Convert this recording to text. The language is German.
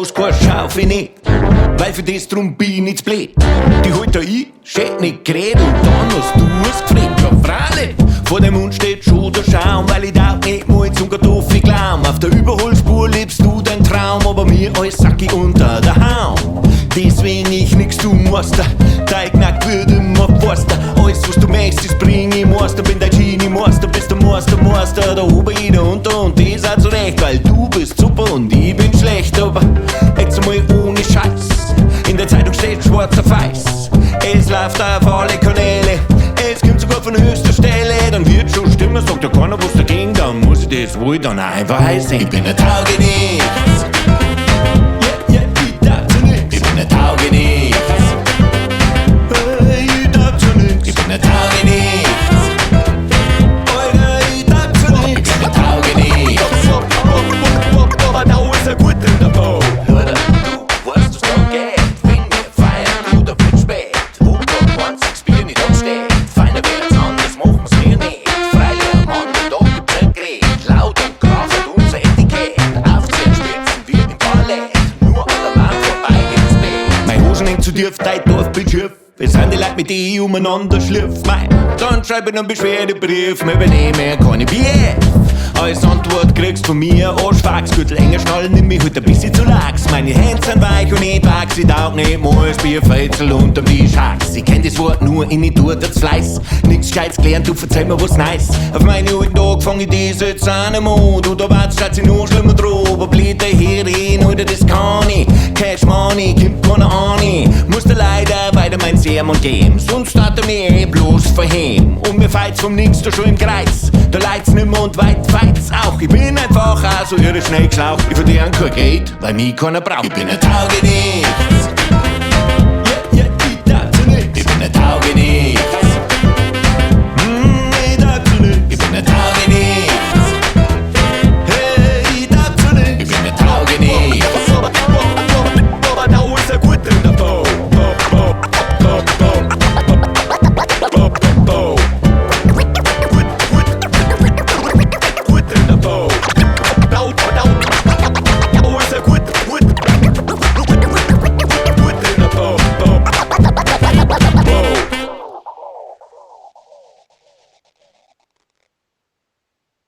bloß kein Schaufel nicht, weil für das drum bin ich zu blöd. Die holt da ein, steht nicht geredet und dann hast du es gefragt. Ja, freilich, vor dem Mund steht schon der Schaum, weil ich da nicht mal zum Kartoffel glaum. Auf der Überholspur lebst du dein Traum, aber mir alles sacki unter der Haum. Deswegen ich nix tun musste, dein Knack wird immer faster. Alles was du möchtest, das bring ich Master. Bin dein Genie Master, bist der Master. Da oben jeder unter und das auch zurecht, weil du bist super und ich bin schlecht. Aber jetzt mal ohne Scheiß, in der Zeitung steht schwarz auf weiß. Es läuft auf alle Kanäle, es kommt sogar von höchster Stelle. Dann wird schon stimmen, sagt ja keiner was dagegen, dann muss ich das wohl dann einfach heißen. Ich bin ein Taugenichts. Ich bin ein Taugenichts. Ich taugt zu nix. Ich bin ein Taugenichts. Alter, ich taugt zu nix. Ich bin ein Taugenichts. Aber da ist ein Guter dabei. Oder du weißt, was da geht. Wenn wir feiern, oder wird spät. Wo kommt das Bier nicht absteht. Feiner wird's anders, machen wir's mir nicht. Freilich am anderen Tag gibt's ein Gerät. Laut und krachend unser Etikett. Aufziehen, spitzen wir im Ballett. Nur an der Wand vorbei geht's nicht. Mein Hosen hängt zu tief, dein Dorf bin schief. Wir sind die Leute, mit denen ich umeinander schlüpf. Dann schreib ich einen Beschwerdebrief, wir übernehmen keine Bier. Als Antwort kriegst von mir Arschfaxgürtel, enger Schnallen, nimm mich heute ein bisschen zu lax. Meine Hände sind weich und nicht wachs, ich taug nicht mal das Bierfetzel unterm Tisch Hax. Ich kenn das Wort nur in die Tour, das Fleiß. Nix Gescheites gelernt, du verzeih mir was nice. Auf meine alten Tage fang ich das jetzt an im Mund. Oder wart's, statt sie noch schlimmer drauf. Aber Blätter Heroin, oder das kann ich. Cash Money, gibt keiner Ahnung. Musste leider weiter mein Sermon geben, sonst hat er mich eh bloß verheben. Und mir feilt's vom Nix da schon im Kreis. Da leidt's nimmer und weit feilt's auch. Ich bin einfach auch so irre schnell geschlaucht. Ich verdiene kein Geld, weil mich keiner braucht. Ich bin ein Taugenichts.